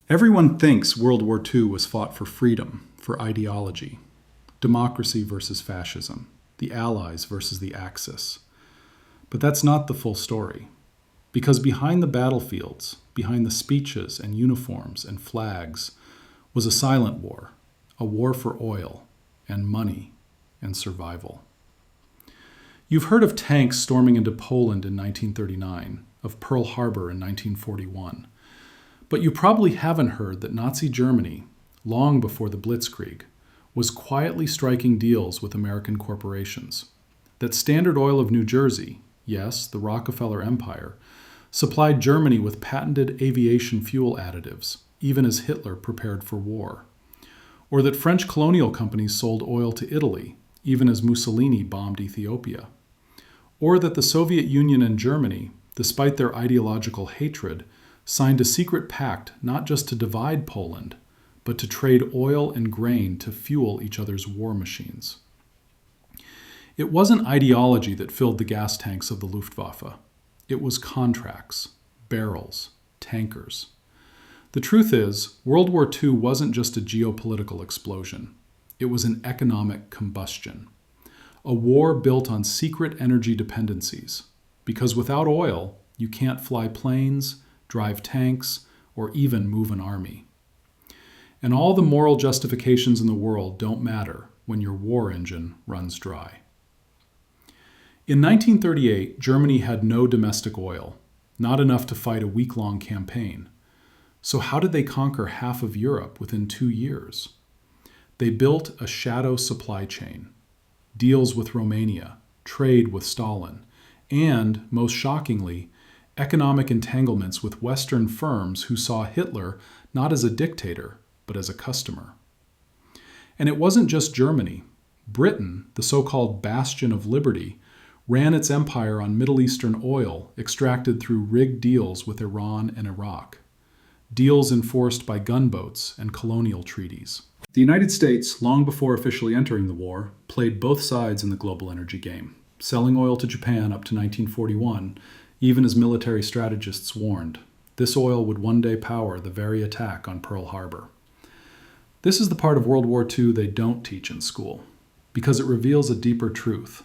Everyone thinks World War II was fought for freedom, for ideology, democracy versus fascism, the Allies versus the Axis. But that's not the full story. Because behind the battlefields, behind the speeches and uniforms and flags, was a silent war, a war for oil and money and survival. You've heard of tanks storming into Poland in 1939, of Pearl Harbor in 1941. But you probably haven't heard that Nazi Germany, long before the Blitzkrieg, was quietly striking deals with American corporations. That Standard Oil of New Jersey, yes, the Rockefeller Empire, supplied Germany with patented aviation fuel additives, even as Hitler prepared for war. Or that French colonial companies sold oil to Italy, even as Mussolini bombed Ethiopia. Or that the Soviet Union and Germany, despite their ideological hatred, signed a secret pact not just to divide Poland, but to trade oil and grain to fuel each other's war machines. It wasn't ideology that filled the gas tanks of the Luftwaffe. It was contracts, barrels, tankers. The truth is, World War II wasn't just a geopolitical explosion. It was an economic combustion. A war built on secret energy dependencies. Because without oil, you can't fly planes, drive tanks, or even move an army. And all the moral justifications in the world don't matter when your war engine runs dry. In 1938, Germany had no domestic oil, not enough to fight a week-long campaign. So how did they conquer half of Europe within 2 years? They built a shadow supply chain, deals with Romania, trade with Stalin, and, most shockingly, economic entanglements with Western firms who saw Hitler not as a dictator, but as a customer. And it wasn't just Germany. Britain, the so-called bastion of liberty, ran its empire on Middle Eastern oil extracted through rigged deals with Iran and Iraq, deals enforced by gunboats and colonial treaties. The United States, long before officially entering the war, played both sides in the global energy game, selling oil to Japan up to 1941, even as military strategists warned. This oil would one day power the very attack on Pearl Harbor. This is the part of World War II they don't teach in school, because it reveals a deeper truth.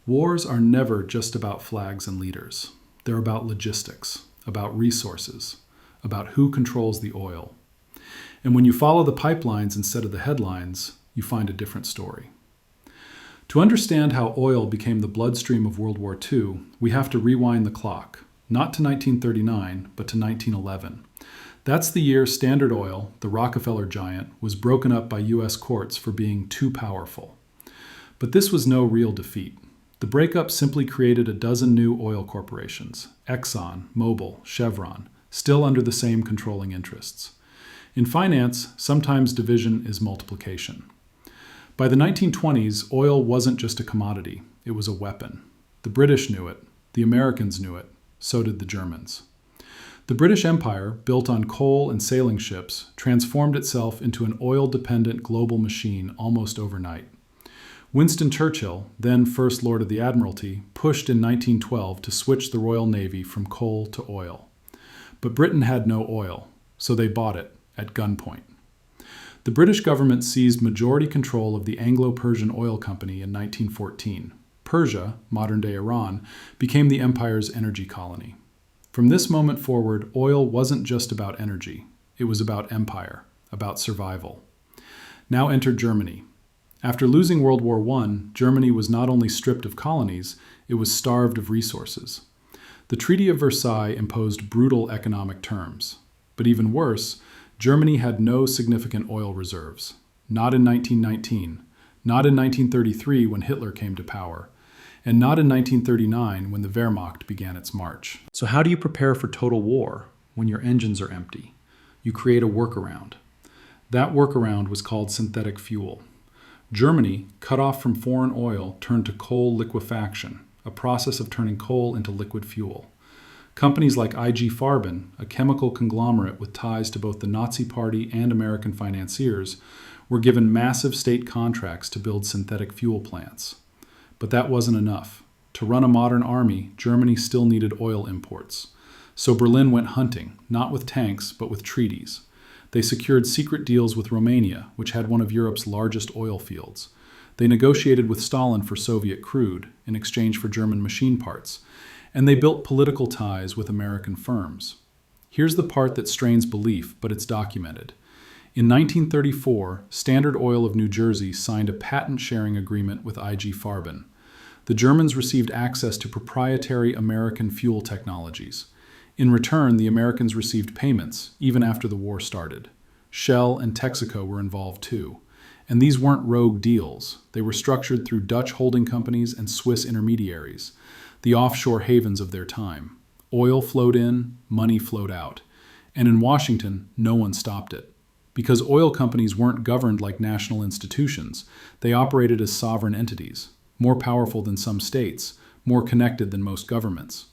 Wars are never just about flags and leaders. They're about logistics, about resources, about who controls the oil. And when you follow the pipelines instead of the headlines, you find a different story. To understand how oil became the bloodstream of World War II, we have to rewind the clock, not to 1939, but to 1911. That's the year Standard Oil, the Rockefeller giant, was broken up by U.S. courts for being too powerful. But this was no real defeat. The breakup simply created a dozen new oil corporations, Exxon, Mobil, Chevron, still under the same controlling interests. In finance, sometimes division is multiplication. By the 1920s, oil wasn't just a commodity, it was a weapon. The British knew it, the Americans knew it, so did the Germans. The British Empire, built on coal and sailing ships, transformed itself into an oil-dependent global machine almost overnight. Winston Churchill, then First Lord of the Admiralty, pushed in 1912 to switch the Royal Navy from coal to oil. But Britain had no oil, so they bought it at gunpoint. The British government seized majority control of the Anglo-Persian Oil Company in 1914. Persia, modern-day Iran, became the empire's energy colony. From this moment forward, oil wasn't just about energy. It was about empire, about survival. Now entered Germany. After losing World War I, Germany was not only stripped of colonies, it was starved of resources. The Treaty of Versailles imposed brutal economic terms. But even worse, Germany had no significant oil reserves. Not in 1919, not in 1933 when Hitler came to power, and not in 1939 when the Wehrmacht began its march. So how do you prepare for total war when your engines are empty? You create a workaround. That workaround was called synthetic fuel. Germany, cut off from foreign oil, turned to coal liquefaction, a process of turning coal into liquid fuel. Companies like IG Farben, a chemical conglomerate with ties to both the Nazi Party and American financiers, were given massive state contracts to build synthetic fuel plants. But that wasn't enough. To run a modern army, Germany still needed oil imports. So Berlin went hunting, not with tanks, but with treaties. They secured secret deals with Romania, which had one of Europe's largest oil fields. They negotiated with Stalin for Soviet crude in exchange for German machine parts, and they built political ties with American firms. Here's the part that strains belief, but it's documented. In 1934, Standard Oil of New Jersey signed a patent-sharing agreement with IG Farben. The Germans received access to proprietary American fuel technologies. In return, the Americans received payments, even after the war started. Shell and Texaco were involved too. And these weren't rogue deals. They were structured through Dutch holding companies and Swiss intermediaries, the offshore havens of their time. Oil flowed in, money flowed out. And in Washington, no one stopped it. Because oil companies weren't governed like national institutions, they operated as sovereign entities, more powerful than some states, more connected than most governments.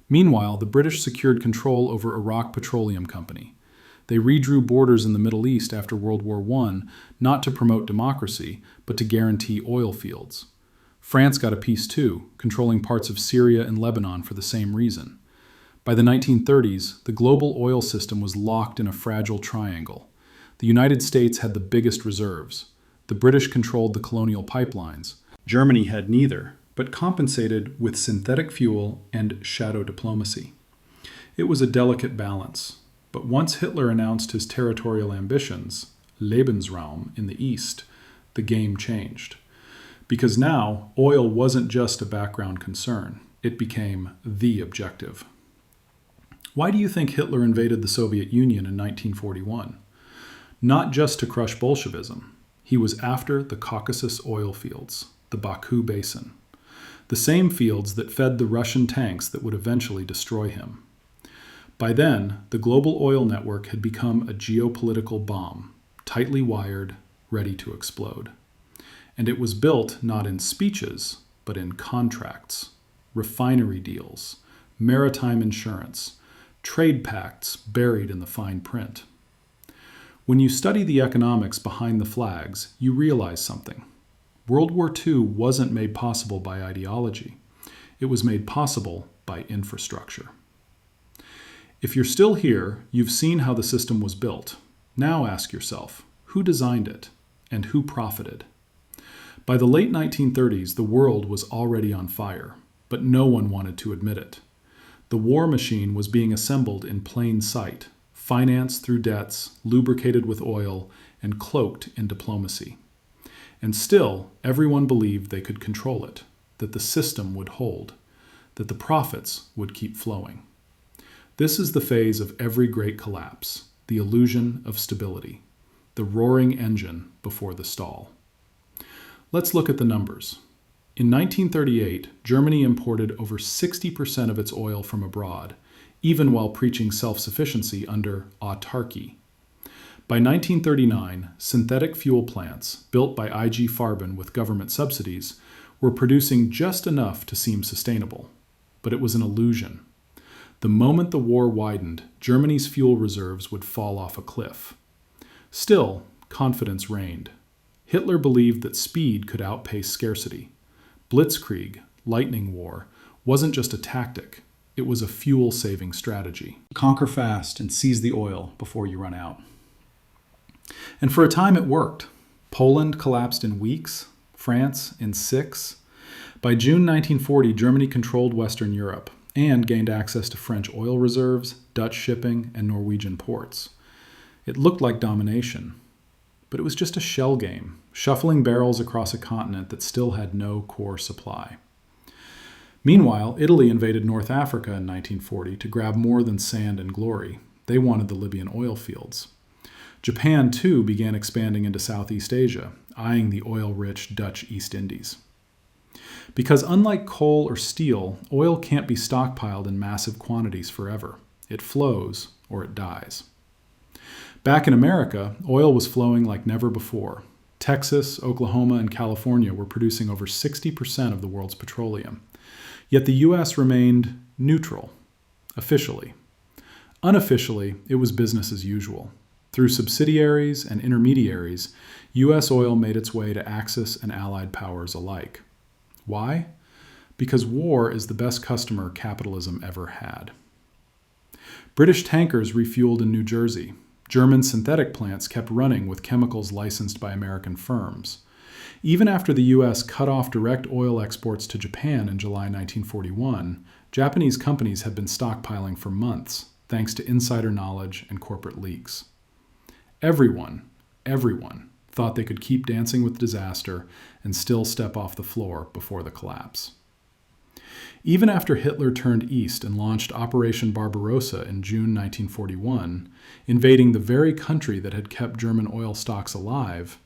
Meanwhile, the British secured control over Iraq Petroleum Company. They redrew borders in the Middle East after World War I, not to promote democracy, but to guarantee oil fields. France got a piece too, controlling parts of Syria and Lebanon for the same reason. By the 1930s, the global oil system was locked in a fragile triangle. The United States had the biggest reserves. The British controlled the colonial pipelines. Germany had neither, but compensated with synthetic fuel and shadow diplomacy. It was a delicate balance. But once Hitler announced his territorial ambitions, Lebensraum, in the East, the game changed. Because now, oil wasn't just a background concern. It became the objective. Why do you think Hitler invaded the Soviet Union in 1941? Not just to crush Bolshevism. He was after the Caucasus oil fields, the Baku Basin, the same fields that fed the Russian tanks that would eventually destroy him. By then, the global oil network had become a geopolitical bomb, tightly wired, ready to explode. And it was built not in speeches, but in contracts, refinery deals, maritime insurance, trade pacts buried in the fine print. When you study the economics behind the flags, you realize something. World War II wasn't made possible by ideology. It was made possible by infrastructure. If you're still here, you've seen how the system was built. Now ask yourself, who designed it and who profited? By the late 1930s, the world was already on fire, but no one wanted to admit it. The war machine was being assembled in plain sight, financed through debts, lubricated with oil, and cloaked in diplomacy. And still, everyone believed they could control it, that the system would hold, that the profits would keep flowing. This is the phase of every great collapse, the illusion of stability, the roaring engine before the stall. Let's look at the numbers. In 1938, Germany imported over 60% of its oil from abroad, even while preaching self-sufficiency under autarky. By 1939, synthetic fuel plants, built by IG Farben with government subsidies, were producing just enough to seem sustainable. But it was an illusion. The moment the war widened, Germany's fuel reserves would fall off a cliff. Still, confidence reigned. Hitler believed that speed could outpace scarcity. Blitzkrieg, lightning war, wasn't just a tactic. It was a fuel-saving strategy. Conquer fast and seize the oil before you run out. And for a time it worked. Poland collapsed in weeks, France in 6. By June 1940, Germany controlled Western Europe and gained access to French oil reserves, Dutch shipping, and Norwegian ports. It looked like domination, but it was just a shell game, shuffling barrels across a continent that still had no core supply. Meanwhile, Italy invaded North Africa in 1940 to grab more than sand and glory. They wanted the Libyan oil fields. Japan, too, began expanding into Southeast Asia, eyeing the oil-rich Dutch East Indies. Because unlike coal or steel, oil can't be stockpiled in massive quantities forever. It flows or it dies. Back in America, oil was flowing like never before. Texas, Oklahoma, and California were producing over 60% of the world's petroleum. Yet the U.S. remained neutral, officially. Unofficially, it was business as usual. Through subsidiaries and intermediaries, U.S. oil made its way to Axis and Allied powers alike. Why? Because war is the best customer capitalism ever had. British tankers refueled in New Jersey. German synthetic plants kept running with chemicals licensed by American firms. Even after the U.S. cut off direct oil exports to Japan in July 1941, Japanese companies had been stockpiling for months, thanks to insider knowledge and corporate leaks. Everyone thought they could keep dancing with disaster and still step off the floor before the collapse. Even after Hitler turned east and launched Operation Barbarossa in June 1941, invading the very country that had kept German oil stocks alive,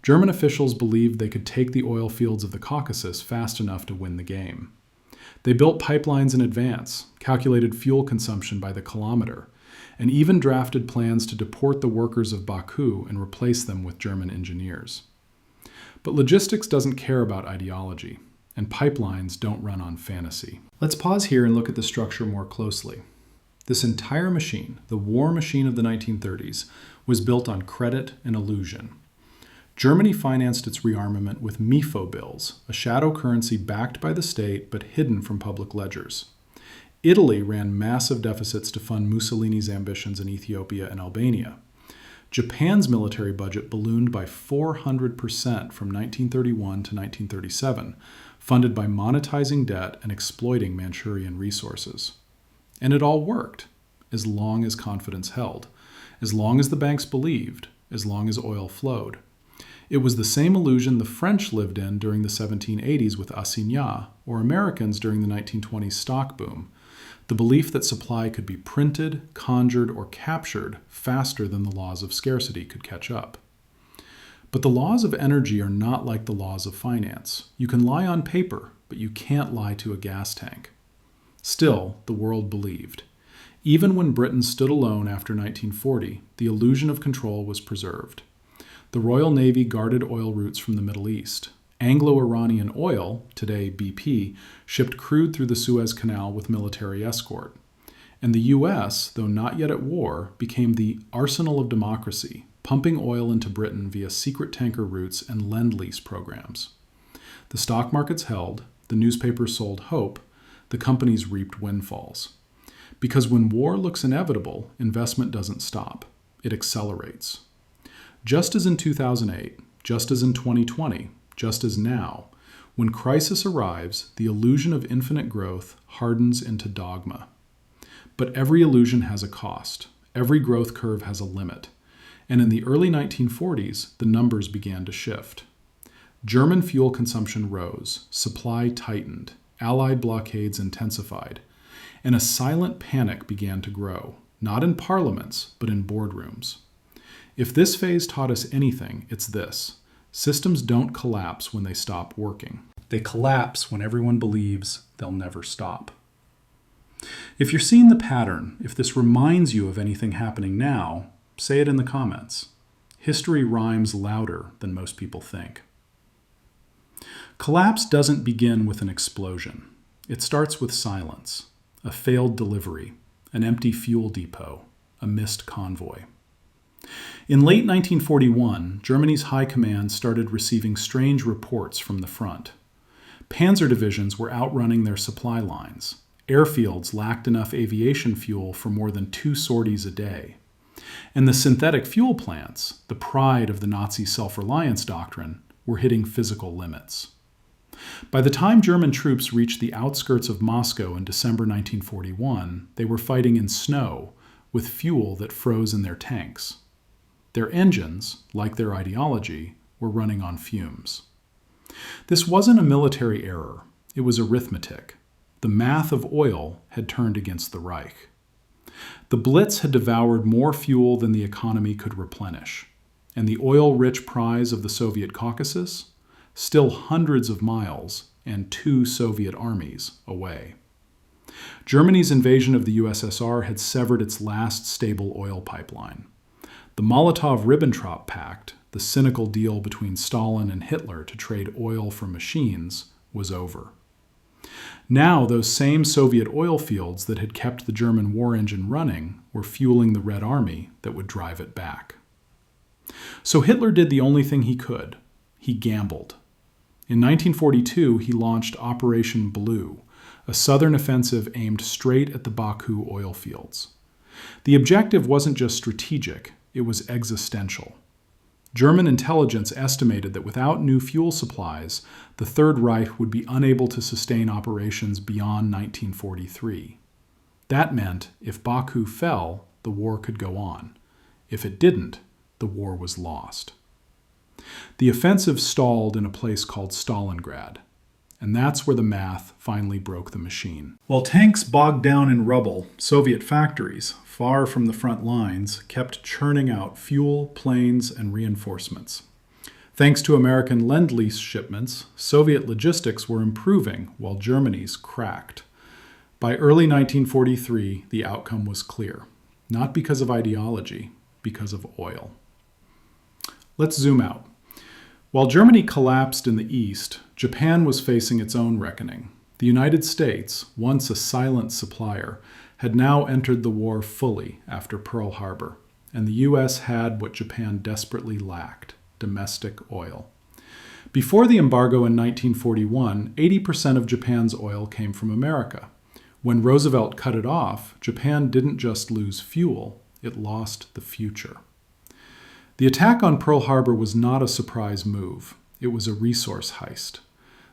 German officials believed they could take the oil fields of the Caucasus fast enough to win the game. They built pipelines in advance, calculated fuel consumption by the kilometer, and even drafted plans to deport the workers of Baku and replace them with German engineers. But logistics doesn't care about ideology, and pipelines don't run on fantasy. Let's pause here and look at the structure more closely. This entire machine, the war machine of the 1930s, was built on credit and illusion. Germany financed its rearmament with MIFO bills, a shadow currency backed by the state but hidden from public ledgers. Italy ran massive deficits to fund Mussolini's ambitions in Ethiopia and Albania. Japan's military budget ballooned by 400% from 1931 to 1937, funded by monetizing debt and exploiting Manchurian resources. And it all worked, as long as confidence held, as long as the banks believed, as long as oil flowed. It was the same illusion the French lived in during the 1780s with assignats, or Americans during the 1920s stock boom. The belief that supply could be printed, conjured, or captured faster than the laws of scarcity could catch up. But the laws of energy are not like the laws of finance. You can lie on paper, but you can't lie to a gas tank. Still, the world believed. Even when Britain stood alone after 1940, the illusion of control was preserved. The Royal Navy guarded oil routes from the Middle East. Anglo-Iranian Oil, today BP, shipped crude through the Suez Canal with military escort. And the U.S., though not yet at war, became the arsenal of democracy, pumping oil into Britain via secret tanker routes and lend-lease programs. The stock markets held, the newspapers sold hope, the companies reaped windfalls. Because when war looks inevitable, investment doesn't stop. It accelerates. Just as in 2008, just as in 2020, just as now, when crisis arrives, the illusion of infinite growth hardens into dogma. But every illusion has a cost. Every growth curve has a limit. And in the early 1940s, the numbers began to shift. German fuel consumption rose, supply tightened, Allied blockades intensified, and a silent panic began to grow, not in parliaments, but in boardrooms. If this phase taught us anything, it's this. Systems don't collapse when they stop working. They collapse when everyone believes they'll never stop. If you're seeing the pattern, if this reminds you of anything happening now, say it in the comments. History rhymes louder than most people think. Collapse doesn't begin with an explosion. It starts with silence, a failed delivery, an empty fuel depot, a missed convoy. In late 1941, Germany's high command started receiving strange reports from the front. Panzer divisions were outrunning their supply lines. Airfields lacked enough aviation fuel for more than 2 sorties a day. And the synthetic fuel plants, the pride of the Nazi self-reliance doctrine, were hitting physical limits. By the time German troops reached the outskirts of Moscow in December 1941, they were fighting in snow with fuel that froze in their tanks. Their engines, like their ideology, were running on fumes. This wasn't a military error. It was arithmetic. The math of oil had turned against the Reich. The Blitz had devoured more fuel than the economy could replenish, and the oil-rich prize of the Soviet Caucasus, still hundreds of miles and 2 Soviet armies away. Germany's invasion of the USSR had severed its last stable oil pipeline. The Molotov-Ribbentrop Pact, the cynical deal between Stalin and Hitler to trade oil for machines, was over. Now those same Soviet oil fields that had kept the German war engine running were fueling the Red Army that would drive it back. So Hitler did the only thing he could. He gambled. In 1942, he launched Operation Blue, a southern offensive aimed straight at the Baku oil fields. The objective wasn't just strategic, It was existential. German intelligence estimated that without new fuel supplies, the Third Reich would be unable to sustain operations beyond 1943. That meant if Baku fell, the war could go on. If it didn't, the war was lost. The offensive stalled in a place called Stalingrad, and that's where the math finally broke the machine. While tanks bogged down in rubble, Soviet factories, far from the front lines, kept churning out fuel, planes, and reinforcements. Thanks to American Lend-Lease shipments, Soviet logistics were improving while Germany's cracked. By early 1943, the outcome was clear. Not because of ideology, because of oil. Let's zoom out. While Germany collapsed in the East, Japan was facing its own reckoning. The United States, once a silent supplier, had now entered the war fully after Pearl Harbor, and the U.S. had what Japan desperately lacked: domestic oil. Before the embargo in 1941, 80% of Japan's oil came from America. When Roosevelt cut it off, Japan didn't just lose fuel, it lost the future. The attack on Pearl Harbor was not a surprise move. It was a resource heist.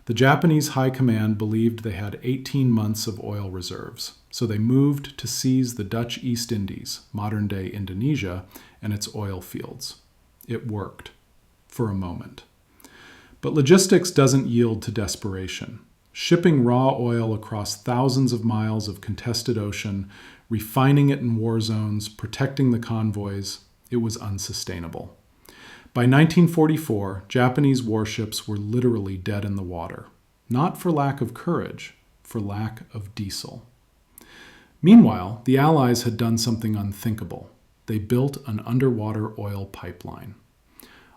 The Japanese High Command believed they had 18 months of oil reserves, so they moved to seize the Dutch East Indies, modern-day Indonesia, and its oil fields. It worked, for a moment. But logistics doesn't yield to desperation. Shipping raw oil across thousands of miles of contested ocean, refining it in war zones, protecting the convoys, it was unsustainable. By 1944, Japanese warships were literally dead in the water, not for lack of courage, for lack of diesel. Meanwhile, the Allies had done something unthinkable. They built an underwater oil pipeline.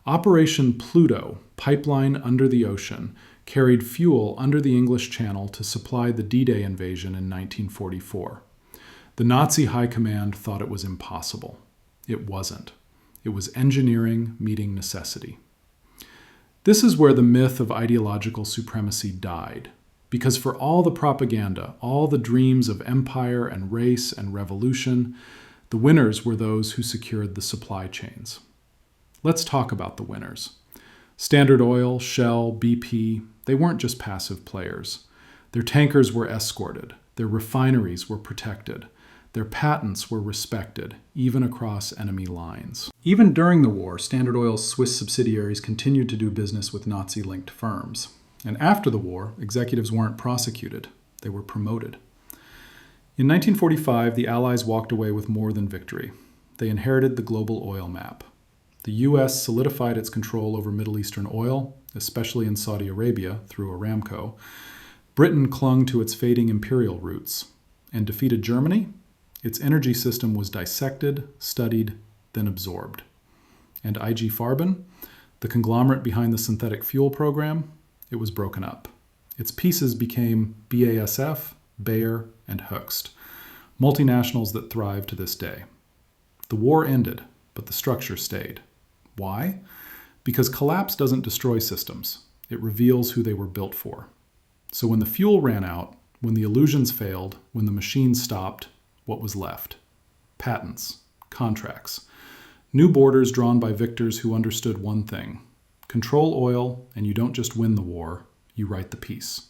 Operation Pluto, pipeline under the ocean, carried fuel under the English Channel to supply the D-Day invasion in 1944. The Nazi High Command thought it was impossible. It wasn't. It was engineering meeting necessity. This is where the myth of ideological supremacy died, because for all the propaganda, all the dreams of empire and race and revolution, the winners were those who secured the supply chains. Let's talk about the winners. Standard Oil, Shell, BP, they weren't just passive players. Their tankers were escorted. Their refineries were protected. Their patents were respected, even across enemy lines. Even during the war, Standard Oil's Swiss subsidiaries continued to do business with Nazi-linked firms. And after the war, executives weren't prosecuted. They were promoted. In 1945, the Allies walked away with more than victory. They inherited the global oil map. The U.S. solidified its control over Middle Eastern oil, especially in Saudi Arabia through Aramco. Britain clung to its fading imperial roots. And defeated Germany? Its energy system was dissected, studied, then absorbed. And IG Farben, the conglomerate behind the synthetic fuel program, it was broken up. Its pieces became BASF, Bayer, and Hoechst, multinationals that thrive to this day. The war ended, but the structure stayed. Why? Because collapse doesn't destroy systems. It reveals who they were built for. So when the fuel ran out, when the illusions failed, when the machines stopped, what was left? Patents, contracts, new borders drawn by victors who understood one thing. Control oil, and you don't just win the war, you write the peace.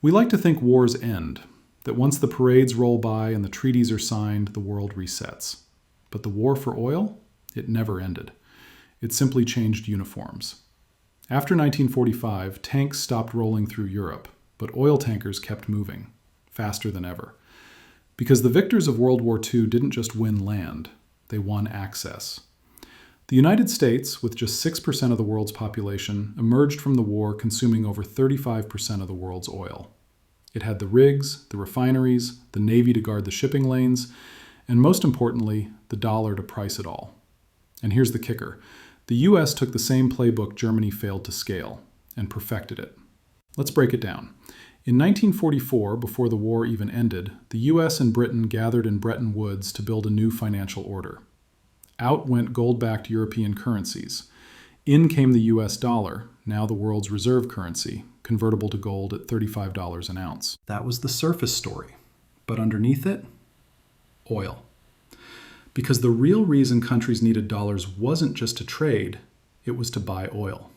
We like to think wars end, that once the parades roll by and the treaties are signed, the world resets. But the war for oil? It never ended. It simply changed uniforms. After 1945, tanks stopped rolling through Europe, but oil tankers kept moving, faster than ever. Because the victors of World War II didn't just win land, they won access. The United States, with just 6% of the world's population, emerged from the war consuming over 35% of the world's oil. It had the rigs, the refineries, the Navy to guard the shipping lanes, and most importantly, the dollar to price it all. And here's the kicker. The U.S. took the same playbook Germany failed to scale and perfected it. Let's break it down. In 1944, before the war even ended, the U.S. and Britain gathered in Bretton Woods to build a new financial order. Out went gold-backed European currencies. In came the U.S. dollar, now the world's reserve currency, convertible to gold at $35 an ounce. That was the surface story. But underneath it, oil. Because the real reason countries needed dollars wasn't just to trade, it was to buy oil.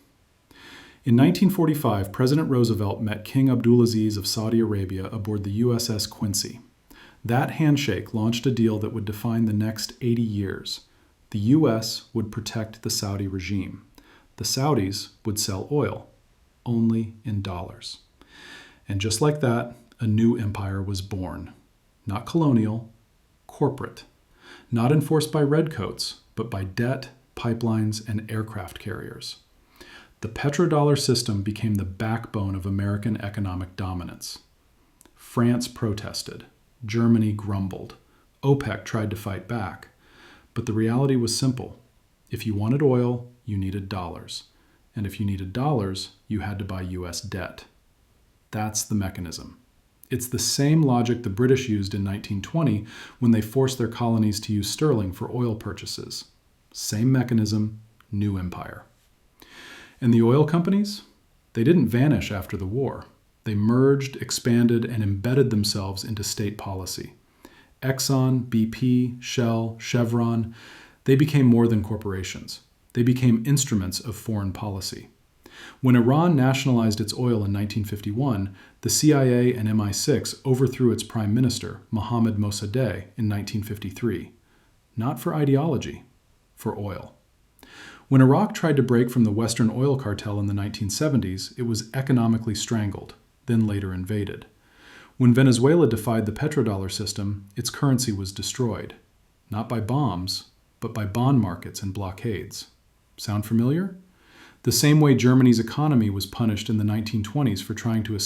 In 1945, President Roosevelt met King Abdulaziz of Saudi Arabia aboard the USS Quincy. That handshake launched a deal that would define the next 80 years. The U.S. would protect the Saudi regime. The Saudis would sell oil, only in dollars. And just like that, a new empire was born. Not colonial, corporate. Not enforced by redcoats, but by debt, pipelines, and aircraft carriers. The petrodollar system became the backbone of American economic dominance. France protested. Germany grumbled. OPEC tried to fight back. But the reality was simple. If you wanted oil, you needed dollars. And if you needed dollars, you had to buy U.S. debt. That's the mechanism. It's the same logic the British used in 1920 when they forced their colonies to use sterling for oil purchases. Same mechanism, new empire. And the oil companies? They didn't vanish after the war. They merged, expanded, and embedded themselves into state policy. Exxon, BP, Shell, Chevron, they became more than corporations. They became instruments of foreign policy. When Iran nationalized its oil in 1951, the CIA and MI6 overthrew its prime minister, Mohammad Mossadegh, in 1953. Not for ideology, for oil. When Iraq tried to break from the Western oil cartel in the 1970s, it was economically strangled, then later invaded. When Venezuela defied the petrodollar system, its currency was destroyed, not by bombs, but by bond markets and blockades. Sound familiar? The same way Germany's economy was punished in the 1920s for trying to escape